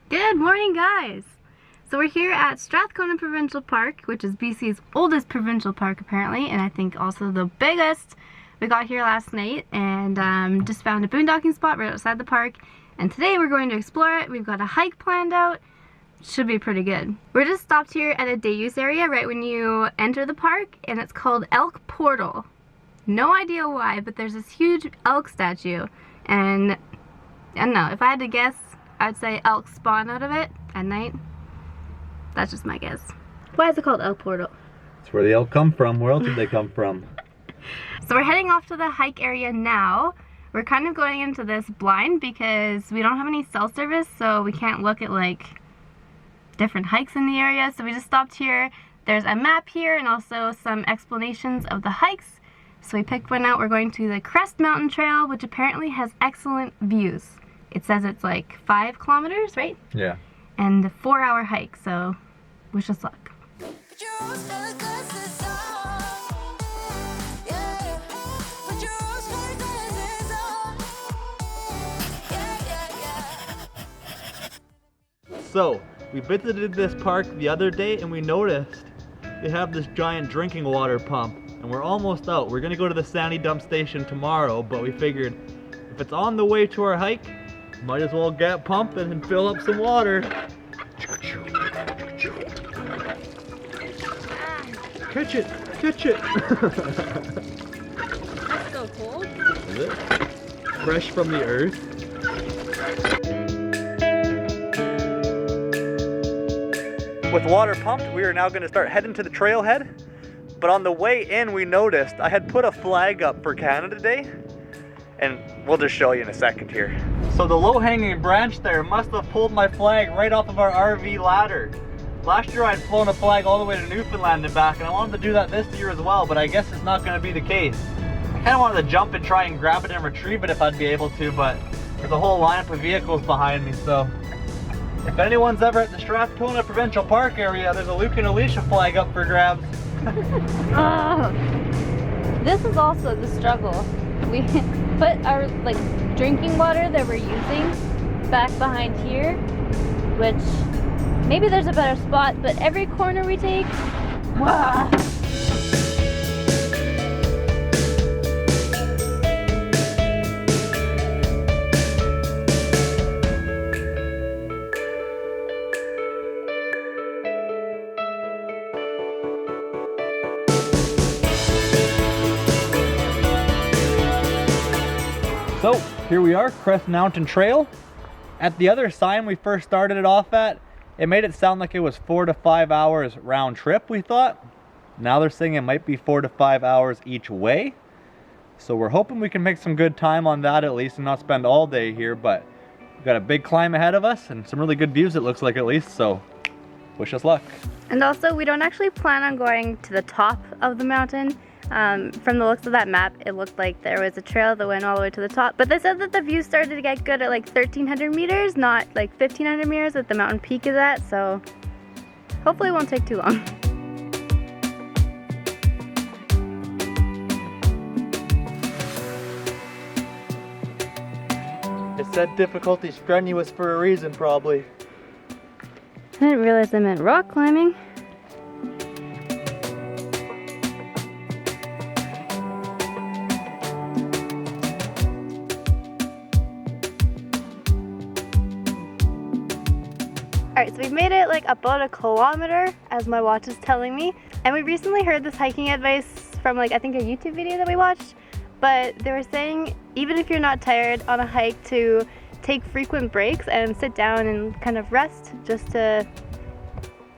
Good morning, guys! So we're here at Strathcona Provincial Park, which is BC's oldest provincial park apparently, and I think also the biggest. We got here last night and just found a boondocking spot right outside the park, and today we're going to explore it. We've got a hike planned out. Should be pretty good. We're just stopped here at a day use area right when you enter the park, and it's called Elk Portal. No idea why, but there's this huge elk statue, and I don't know, if I had to guess, I'd say elk spawn out of it at night. That's just my guess. Why is it called Elk Portal? It's where the elk come from. Where else did they come from? So we're heading off to the hike area now. We're kind of going into this blind because we don't have any cell service, so we can't look at like different hikes in the area. So we just stopped here. There's a map here and also some explanations of the hikes. So we picked one out. We're going to the Crest Mountain Trail, which apparently has excellent views. It says it's like 5 kilometers, right? Yeah. And a 4-hour hike, so wish us luck. So, we visited this park the other day and we noticed they have this giant drinking water pump. And we're almost out. We're gonna go to the Sandy Dump Station tomorrow, but we figured if it's on the way to our hike, might as well get pumping and fill up some water. Catch it! Catch it! That's so cold. Is it? Fresh from the earth. With water pumped, we are now going to start heading to the trailhead. But on the way in, we noticed I had put a flag up for Canada Day. And we'll just show you in a second here. So the low-hanging branch there must have pulled my flag right off of our RV ladder. Last year I'd flown a flag all the way to Newfoundland and back, and I wanted to do that this year as well, but I guess it's not going to be the case. I kind of wanted to jump and try and grab it and retrieve it if I'd be able to, but there's a whole lineup of vehicles behind me, so if anyone's ever at the Strathcona Provincial Park area, there's a Luke and Alysha flag up for grabs. This is also the struggle. We put our drinking water that we're using back behind here, which maybe there's a better spot, but every corner we take, wow. So here we are, Crest Mountain Trail. At the other sign we first started it off at, it made it sound like it was 4 to 5 hours round trip, we thought. Now they're saying it might be 4 to 5 hours each way. So we're hoping we can make some good time on that at least and not spend all day here, but we've got a big climb ahead of us and some really good views it looks like at least, so wish us luck. And also, we don't actually plan on going to the top of the mountain. From the looks of that map, it looked like there was a trail that went all the way to the top. But they said that the view started to get good at like 1,300 meters, not like 1,500 meters that the mountain peak is at. So hopefully it won't take too long. It said difficulty strenuous for a reason, probably. I didn't realize I meant rock climbing. Alright, so we've made it like about 1 kilometer, as my watch is telling me. And we recently heard this hiking advice from I think a YouTube video that we watched. But they were saying, even if you're not tired on a hike, to take frequent breaks and sit down and kind of rest just to,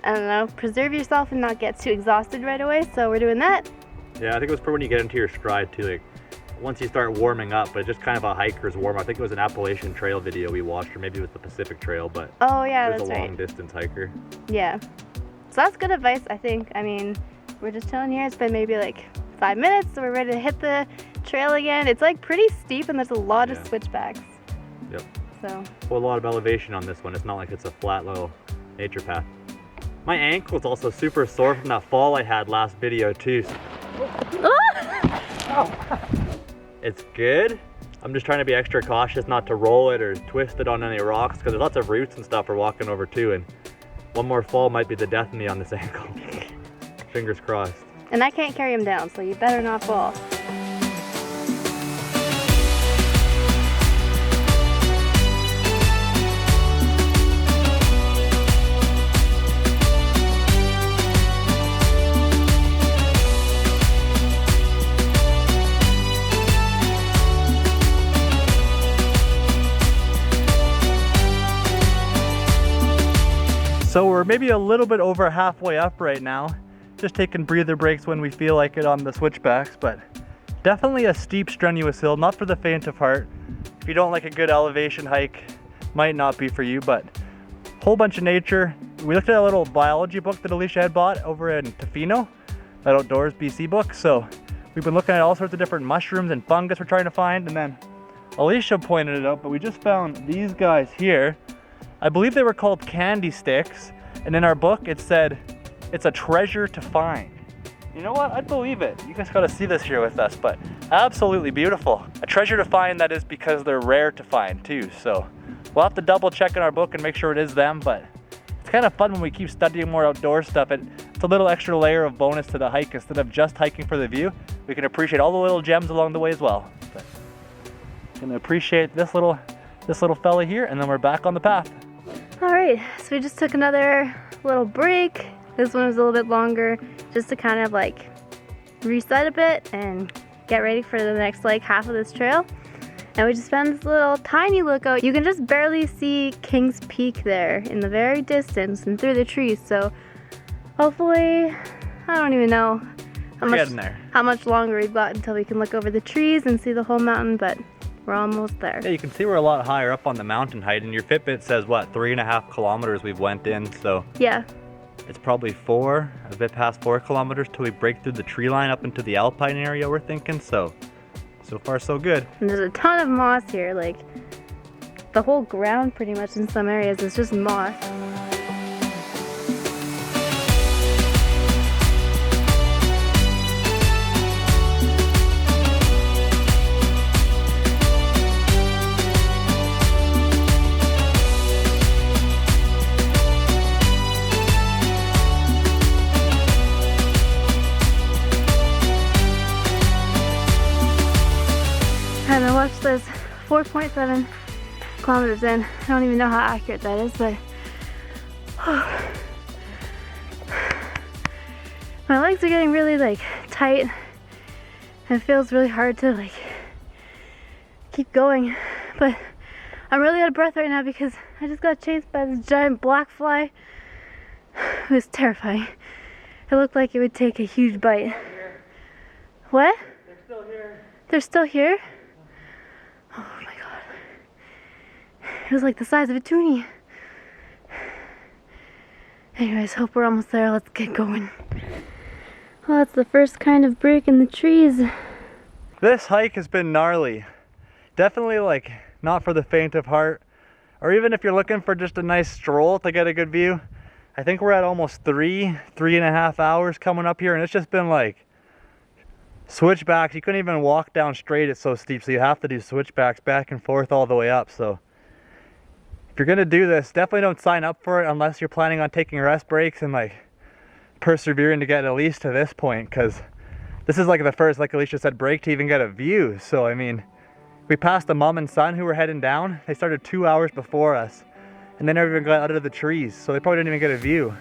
I don't know, preserve yourself and not get too exhausted right away. So we're doing that. Yeah, I think it was for when you get into your stride too, like once you start warming up, but just kind of a hiker's warm. I think it was an Appalachian Trail video we watched, or maybe it was the Pacific Trail, but oh yeah, it was that's a right. long distance hiker. Yeah. So that's good advice, I think. I mean, we're just chilling here. It's been maybe like 5 minutes, so we're ready to hit the trail again. It's like pretty steep and there's a lot of switchbacks. Yep. So. Well, a lot of elevation on this one. It's not like it's a flat little nature path. My ankle's also super sore from that fall I had last video too. Oh. It's good. I'm just trying to be extra cautious not to roll it or twist it on any rocks because there's lots of roots and stuff we're walking over too, and one more fall might be the death of me on this ankle. Fingers crossed. And I can't carry him down, so you better not fall. So we're maybe a little bit over halfway up right now. Just taking breather breaks when we feel like it on the switchbacks, but definitely a steep, strenuous hill, not for the faint of heart. If you don't like a good elevation hike, might not be for you, but whole bunch of nature. We looked at a little biology book that Alysha had bought over in Tofino, that Outdoors BC book. So we've been looking at all sorts of different mushrooms and fungus we're trying to find, and then Alysha pointed it out, but we just found these guys here. I believe they were called candy sticks, and in our book it said it's a treasure to find. You know what? I'd believe it. You guys gotta see this here with us, but absolutely beautiful. A treasure to find, that is because they're rare to find too. So we'll have to double check in our book and make sure it is them, but it's kind of fun when we keep studying more outdoor stuff. It's a little extra layer of bonus to the hike. Instead of just hiking for the view, we can appreciate all the little gems along the way as well. But gonna appreciate this little fella here, and then we're back on the path. All right, so we just took another little break. This one was a little bit longer, just to kind of like reset a bit and get ready for the next like half of this trail. And we just found this little tiny lookout. You can just barely see King's Peak there in the very distance and through the trees. So hopefully, I don't even know how much longer we've got until we can look over the trees and see the whole mountain, but we're almost there. Yeah, you can see we're a lot higher up on the mountain height, and your Fitbit says what, 3.5 kilometers we've went in, so yeah, it's probably a bit past 4 kilometers till we break through the tree line up into the alpine area, we're thinking. So far so good. And there's a ton of moss here, like the whole ground pretty much in some areas is just moss. And I watched this 4.7 kilometers in. I don't even know how accurate that is, but my legs are getting really like tight. And it feels really hard to like keep going, but I'm really out of breath right now because I just got chased by this giant black fly. It was terrifying. It looked like it would take a huge bite. What? They're still here. They're still here? Oh my god. It was like the size of a toonie. Anyways, hope we're almost there. Let's get going. Well, that's the first kind of break in the trees. This hike has been gnarly. Definitely like not for the faint of heart, or even if you're looking for just a nice stroll to get a good view. I think we're at almost 3.5 hours coming up here, and it's just been like switchbacks. You couldn't even walk down straight, it's so steep, so you have to do switchbacks back and forth all the way up. So if you're gonna do this, definitely don't sign up for it unless you're planning on taking rest breaks and like persevering to get at least to this point, because this is like the first, like Alysha said, break to even get a view. So I mean, we passed the mom and son who were heading down. They started 2 hours before us, and they never even got out of the trees, so they probably didn't even get a view.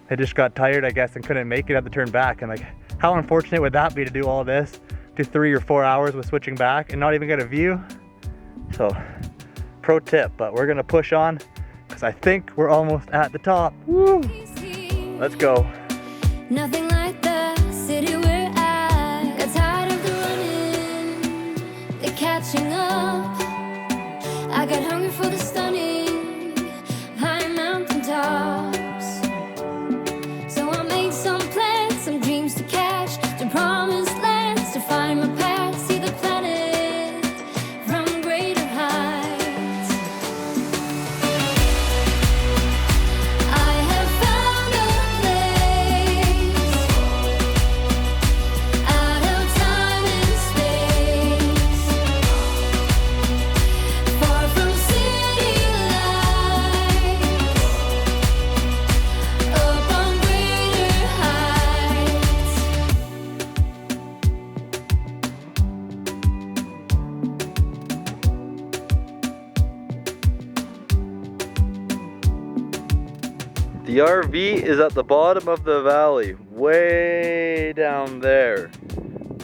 They just got tired, I guess, and couldn't make it, had to turn back. And like, how unfortunate would that be to do all this, do 3 or 4 hours with switching back and not even get a view? So, pro tip, but we're gonna push on because I think we're almost at the top. Woo! Let's go. Nothing like the city we're at. Got tired of the running, the catching up. I got hungry for the stunning high mountain tops. So I made some plans, some dreams to catch, to promised lands, to find my path, see the planet from greater heights. I have found a place out of time and space. The RV is at the bottom of the valley, way down there.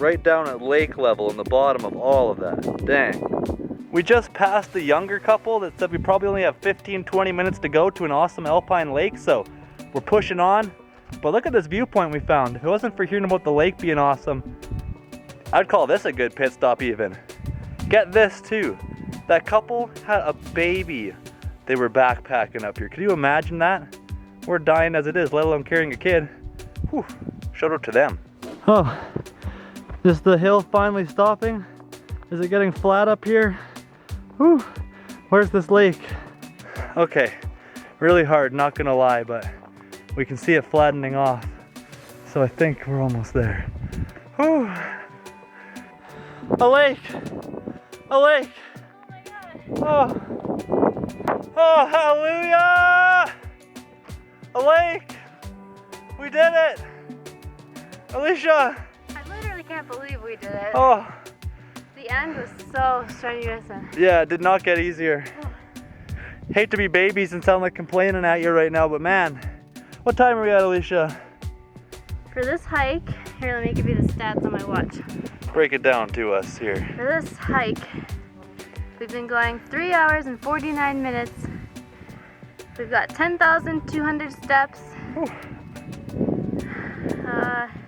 Right down at lake level in the bottom of all of that. Dang. We just passed the younger couple that said we probably only have 15-20 minutes to go to an awesome alpine lake, so we're pushing on. But look at this viewpoint we found. If it wasn't for hearing about the lake being awesome, I'd call this a good pit stop even. Get this too. That couple had a baby they were backpacking up here. Could you imagine that? We're dying as it is, let alone carrying a kid. Whew. Shout out to them. Oh, is the hill finally stopping? Is it getting flat up here? Whew. Where's this lake? Okay, really hard, not gonna lie, but we can see it flattening off. So I think we're almost there. Whew. A lake! A lake! Oh my God! Oh, hallelujah! A lake! We did it! Alysha! I literally can't believe we did it. Oh! The end was so strenuous. Yeah, it did not get easier. Hate to be babies and sound like complaining at you right now, but man, what time are we at, Alysha? For this hike, here, let me give you the stats on my watch. Break it down to us here. For this hike, we've been going 3 hours and 49 minutes. We've got 10,200 steps.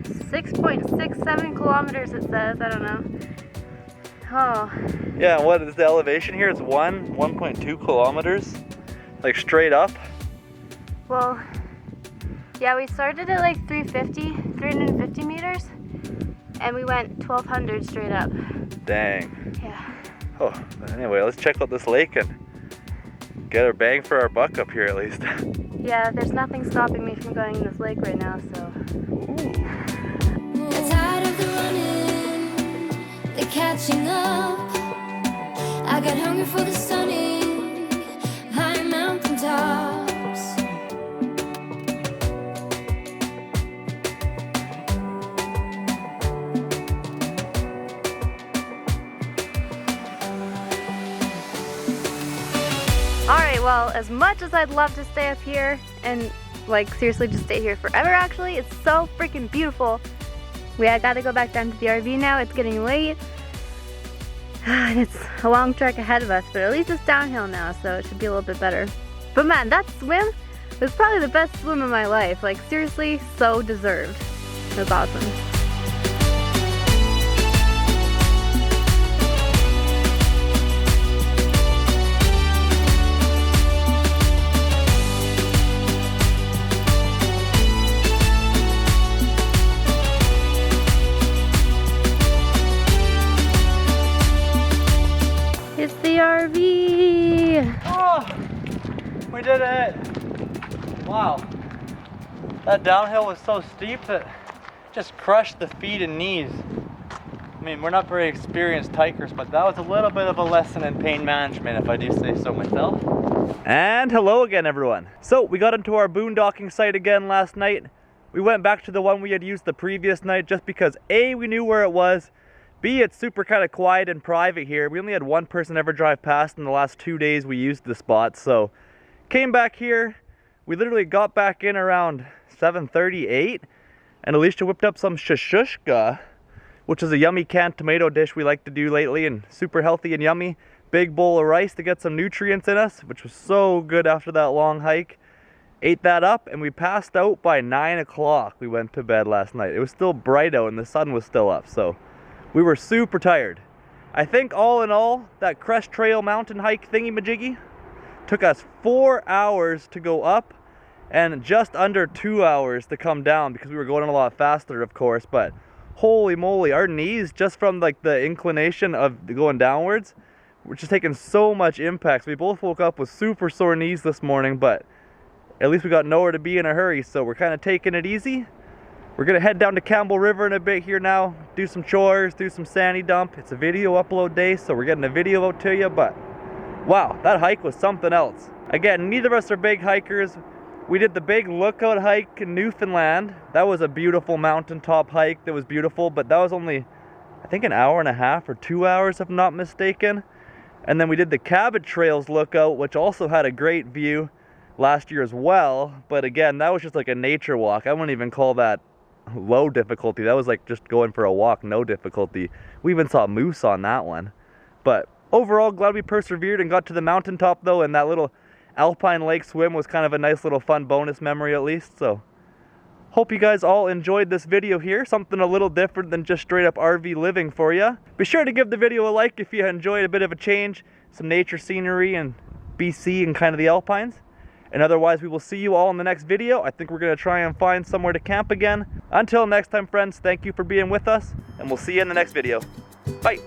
6.67 kilometers it says, I don't know. Oh. Yeah, what is the elevation here? It's 1.2 kilometers? Like straight up? Well, yeah, we started at like 350 meters, and we went 1,200 straight up. Dang. Yeah. Oh, anyway, let's check out this lake and get our bang for our buck up here at least. Yeah, there's nothing stopping me from going in this lake right now, so. Ooh. I'm tired of the running, the catching up. I got hunger for the stunning high mountain tops. Alright, well, as much as I'd love to stay up here and like seriously just stay here forever actually, it's so freaking beautiful. I gotta go back down to the RV now, it's getting late. And it's a long trek ahead of us, but at least it's downhill now, so it should be a little bit better. But man, that swim was probably the best swim of my life. Like seriously, so deserved. It was awesome. It's the RV! Oh, we did it! Wow. That downhill was so steep that it just crushed the feet and knees. I mean, we're not very experienced hikers, but that was a little bit of a lesson in pain management, if I do say so myself. And hello again, everyone. So we got into our boondocking site again last night. We went back to the one we had used the previous night just because A, we knew where it was, B, it's super kind of quiet and private here. We only had one person ever drive past in the last 2 days we used the spot, so came back here. We literally got back in around 7:38, and Alysha whipped up some shashushka, which is a yummy canned tomato dish we like to do lately, and super healthy and yummy. Big bowl of rice to get some nutrients in us, which was so good after that long hike. Ate that up, and we passed out by 9 o'clock. We went to bed last night. It was still bright out, and the sun was still up, so we were super tired. I think all in all, that Crest Trail mountain hike thingy-majiggy took us 4 hours to go up and just under 2 hours to come down because we were going a lot faster, of course, but holy moly, our knees, just from like the inclination of going downwards, were just taking so much impact. So we both woke up with super sore knees this morning, but at least we got nowhere to be in a hurry, so we're kind of taking it easy. We're gonna head down to Campbell River in a bit here now, do some chores, do some sandy dump. It's a video upload day, so we're getting a video out to you, but wow, that hike was something else. Again, neither of us are big hikers. We did the big lookout hike in Newfoundland. That was a beautiful mountaintop hike that was beautiful, but that was only, I think, an hour and a half or 2 hours, if I'm not mistaken. And then we did the Cabot Trails lookout, which also had a great view. last year as well. But again, that was just like a nature walk. I wouldn't even call that low difficulty. That was like just going for a walk, no difficulty. We even saw moose on that one. But overall, glad we persevered and got to the mountaintop though, and that little alpine lake swim was kind of a nice little fun bonus memory at least. So hope you guys all enjoyed this video here, something a little different than just straight up RV living for you. Be sure to give the video a like if you enjoyed a bit of a change, some nature scenery and BC and kind of the Alpines. And otherwise, we will see you all in the next video. I think we're going to try and find somewhere to camp again. Until next time, friends, thank you for being with us, and we'll see you in the next video. Bye!